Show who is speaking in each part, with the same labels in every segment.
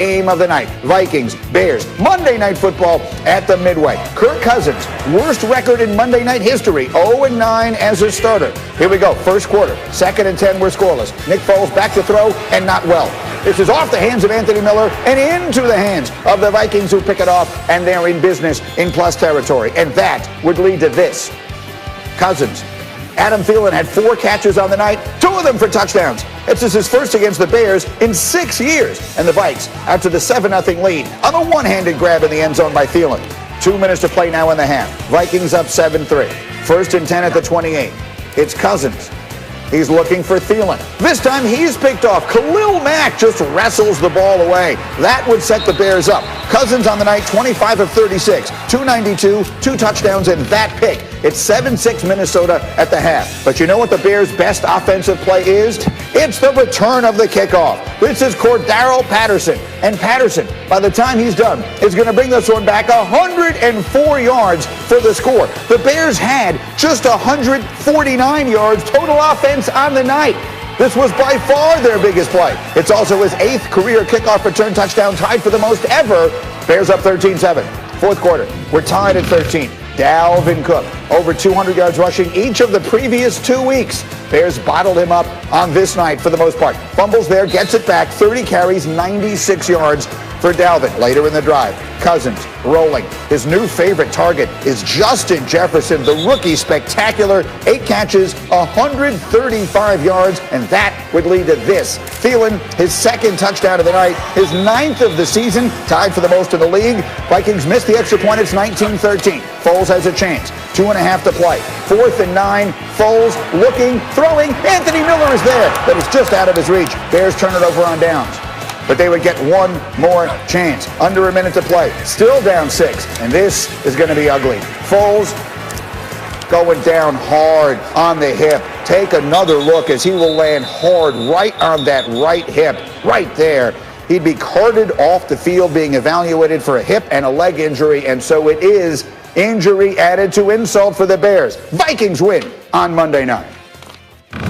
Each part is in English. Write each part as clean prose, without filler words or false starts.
Speaker 1: Game of the night, Vikings, Bears, Monday Night Football at the Midway. Kirk Cousins, worst record in Monday Night history, 0-9 as a starter. Here we go, first quarter, 2nd and 10 were scoreless. Nick Foles back to throw and not well. This is off the hands of Anthony Miller and into the hands of the Vikings, who pick it off, and they're in business in plus territory. And that would lead to this. Cousins, Adam Thielen had 4 catches on the night, 2 of them for touchdowns. This is his first against the Bears in 6 years. And the Vikes, after the 7-0 lead on a one-handed grab in the end zone by Thielen. 2 minutes to play now in the half. Vikings up 7-3. 1st and 10 at the 28. It's Cousins. He's looking for Thielen. This time he's picked off. Khalil Mack just wrestles the ball away. That would set the Bears up. Cousins on the night, 25 of 36, 292, 2 touchdowns, and that pick. It's 7-6 Minnesota at the half. But you know what the Bears' best offensive play is? It's the return of the kickoff. This is Cordarrelle Patterson. And Patterson, by the time he's done, is going to bring this one back 104 yards for the score. The Bears had just 149 yards total offense on the night. This was by far their biggest play. It's also his 8th career kickoff return touchdown, tied for the most ever. Bears up 13-7. 4th quarter, we're tied at 13. Dalvin Cook, over 200 yards rushing each of the previous 2 weeks. Bears bottled him up on this night for the most part. Fumbles there, gets it back, 30 carries, 96 yards for Dalvin. Later in the drive, Cousins rolling. His new favorite target is Justin Jefferson, the rookie, spectacular. 8 catches, 135 yards, and that would lead to this. Thielen, his 2nd touchdown of the night, his 9th of the season, tied for the most in the league. Vikings missed the extra point. It's 19-13. Foles has a chance. 2.5 to play. 4th and 9. Foles looking, throwing. Anthony Miller is there, but it's just out of his reach. Bears turn it over on downs. But they would get one more chance. Under a minute to play. Still down 6. And this is going to be ugly. Foles going down hard on the hip. Take another look as he will land hard right on that right hip. Right there. He'd be carted off the field, being evaluated for a hip and a leg injury. And so it is injury added to insult for the Bears. Vikings win on Monday night.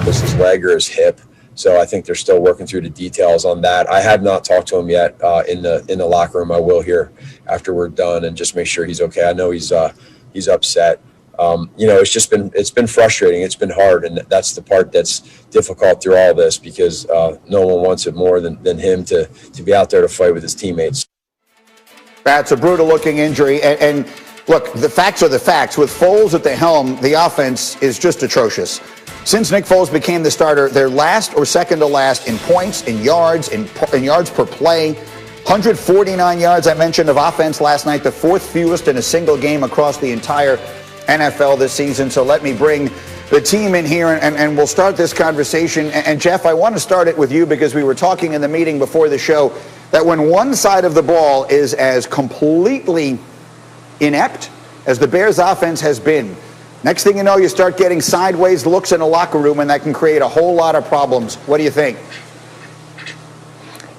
Speaker 2: This is leg or his hip. So I think they're still working through the details on that. I have not talked to him yet in the locker room. I will here after we're done and just make sure he's okay. I know he's upset. It's been frustrating. It's been hard, and that's the part that's difficult through all this, because no one wants it more than him to be out there to fight with his teammates.
Speaker 1: That's a brutal-looking injury, and look, the facts are the facts. With Foles at the helm, the offense is just atrocious. Since Nick Foles became the starter, they're last or second to last in points, in yards, in yards per play. 149 yards, I mentioned, of offense last night, the 4th fewest in a single game across the entire NFL this season. So let me bring the team in here, and we'll start this conversation. And Jeff, I want to start it with you, because we were talking in the meeting before the show that when one side of the ball is as completely inept as the Bears offense has been, next thing you know, you start getting sideways looks in a locker room, and that can create a whole lot of problems. What do you think?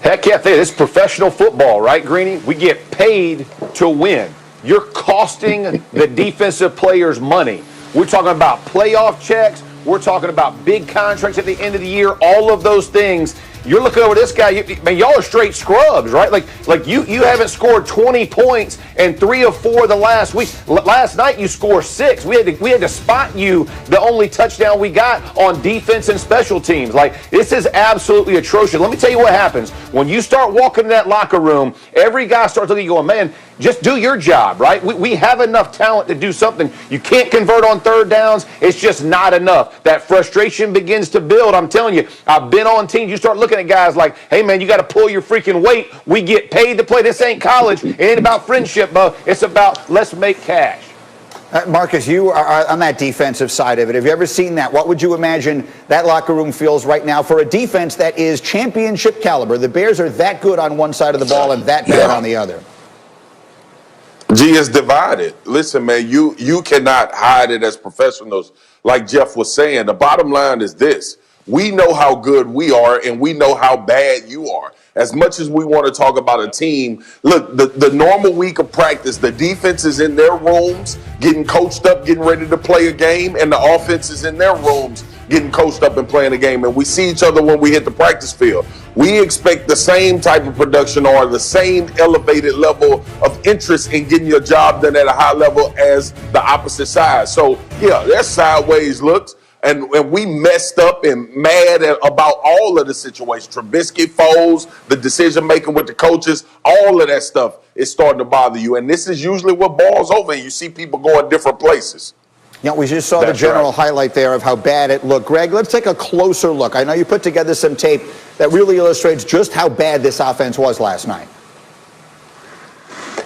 Speaker 3: Heck yeah, this is professional football, right, Greeny? We get paid to win. You're costing the defensive players money. We're talking about playoff checks. We're talking about big contracts at the end of the year, all of those things. You're looking over this guy, y'all are straight scrubs, right? Like you haven't scored 20 points in 3 or 4 the last week. Last night you scored 6. We had to spot you the only touchdown we got on defense and special teams. Like, this is absolutely atrocious. Let me tell you what happens. When you start walking in that locker room, every guy starts looking at you going, man, just do your job, right? We have enough talent to do something. You can't convert on 3rd downs. It's just not enough. That frustration begins to build. I'm telling you, I've been on teams. You start looking at guys like, hey, man, you got to pull your freaking weight. We get paid to play. This ain't college. It ain't about friendship, Bo. It's about let's make cash.
Speaker 1: Marcus, you are on that defensive side of it. Have you ever seen that? What would you imagine that locker room feels right now for a defense that is championship caliber? The Bears are that good on one side of the ball and that bad on the other.
Speaker 4: G is divided. Listen, man, you cannot hide it as professionals. Like Jeff was saying, the bottom line is this. We know how good we are, and we know how bad you are. As much as we want to talk about a team, look, the normal week of practice, the defense is in their rooms getting coached up, getting ready to play a game, and the offense is in their rooms getting coached up and playing the game, and we see each other when we hit the practice field. We expect the same type of production or the same elevated level of interest in getting your job done at a high level as the opposite side. So, yeah, there's sideways looks. And we messed up and mad about all of the situations. Trubisky, Foles, the decision making with the coaches, all of that stuff is starting to bother you. And this is usually what balls over and you see people going different places.
Speaker 1: Yeah, we just saw the general highlight there of how bad it looked. Greg, let's take a closer look. I know you put together some tape that really illustrates just how bad this offense was last night.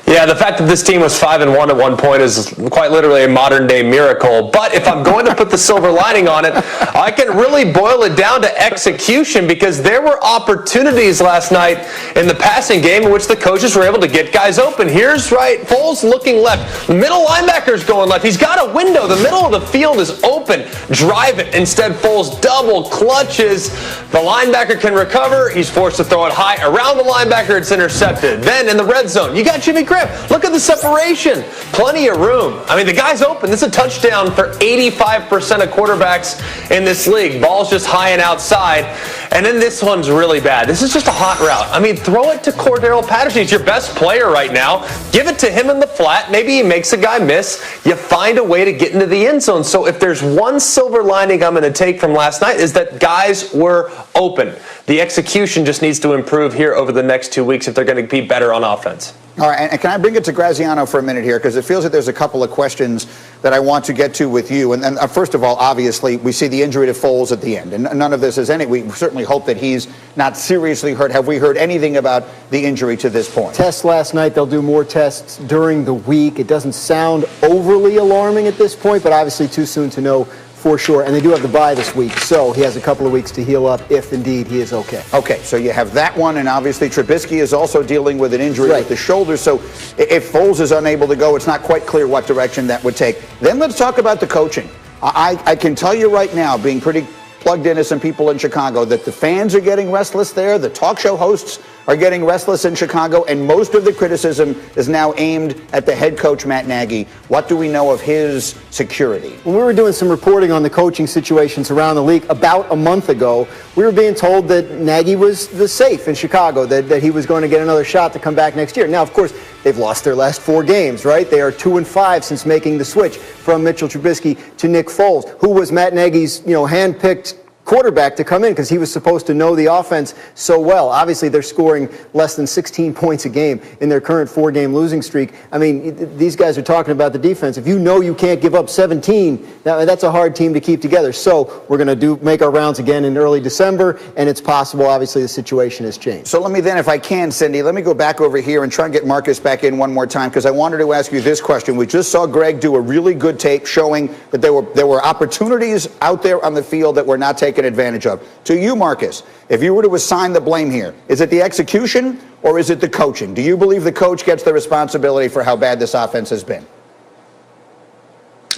Speaker 5: Yeah, the fact that this team was 5-1 at one point is quite literally a modern-day miracle. But if I'm going to put the silver lining on it, I can really boil it down to execution, because there were opportunities last night in the passing game in which the coaches were able to get guys open. Here's Foles looking left. Middle linebacker's going left. He's got a window. The middle of the field is open. Drive it. Instead, Foles double clutches. The linebacker can recover. He's forced to throw it high around the linebacker. It's intercepted. Then in the red zone, you got Jimmy Graham. Look at the separation. Plenty of room. I mean, the guy's open. This is a touchdown for 85% of quarterbacks in this league. Ball's just high and outside. And then this one's really bad. This is just a hot route. I mean, throw it to Cordero Patterson. He's your best player right now. Give it to him in the flat. Maybe he makes a guy miss. You find a way to get into the end zone. So if there's one silver lining I'm going to take from last night, is that guys were open. The execution just needs to improve here over the next 2 weeks if they're going to be better on offense.
Speaker 1: All right, and can I bring it to Graziano for a minute here? Because it feels like there's a couple of questions that I want to get to with you. And first of all, obviously, we see the injury to Foles at the end. And none of this is we certainly hope that he's not seriously hurt. Have we heard anything about the injury to this point?
Speaker 6: Tests last night. They'll do more tests during the week. It doesn't sound overly alarming at this point, but obviously too soon to know for sure. And they do have the bye this week, so he has a couple of weeks to heal up if indeed he is okay.
Speaker 1: Okay, so you have that one, and obviously Trubisky is also dealing with an injury with the shoulder. So if Foles is unable to go, it's not quite clear what direction that would take. Then let's talk about the coaching. I can tell you right now, being pretty plugged into some people in Chicago, that the fans are getting restless there. The talk show hosts are getting restless in Chicago, and most of the criticism is now aimed at the head coach, Matt Nagy. What do we know of his security?
Speaker 6: When we were doing some reporting on the coaching situations around the league about a month ago, we were being told that Nagy was safe in Chicago, that he was going to get another shot to come back next year. Now, of course, they've lost their last 4 games, right? They are 2-5 since making the switch from Mitchell Trubisky to Nick Foles, who was Matt Nagy's, hand-picked quarterback to come in because he was supposed to know the offense so well. Obviously, they're scoring less than 16 points a game in their current 4-game losing streak. I mean, these guys are talking about the defense. If you know you can't give up 17, that's a hard team to keep together. So we're going to make our rounds again in early December, and it's possible, obviously, the situation has changed.
Speaker 1: So let me then, if I can, Cindy, let me go back over here and try and get Marcus back in one more time, because I wanted to ask you this question. We just saw Greg do a really good tape showing that there were opportunities out there on the field that were not taken advantage of. To you, Marcus, if you were to assign the blame here, is it the execution or is it the coaching? Do you believe the coach gets the responsibility for how bad this offense has been?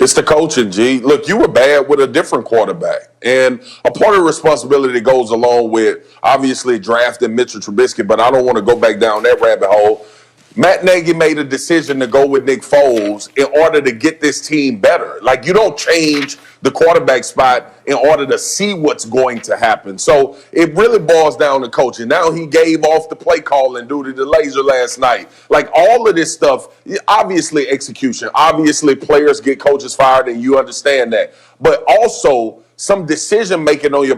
Speaker 4: It's the coaching, G. Look, you were bad with a different quarterback. And a part of the responsibility that goes along with obviously drafting Mitchell Trubisky, but I don't want to go back down that rabbit hole. Matt Nagy made a decision to go with Nick Foles in order to get this team better. Like, you don't change the quarterback spot in order to see what's going to happen. So it really boils down to coaching. Now he gave off the play calling due to the laser last night. Like, all of this stuff, obviously execution. Obviously players get coaches fired, and you understand that. But also some decision making on your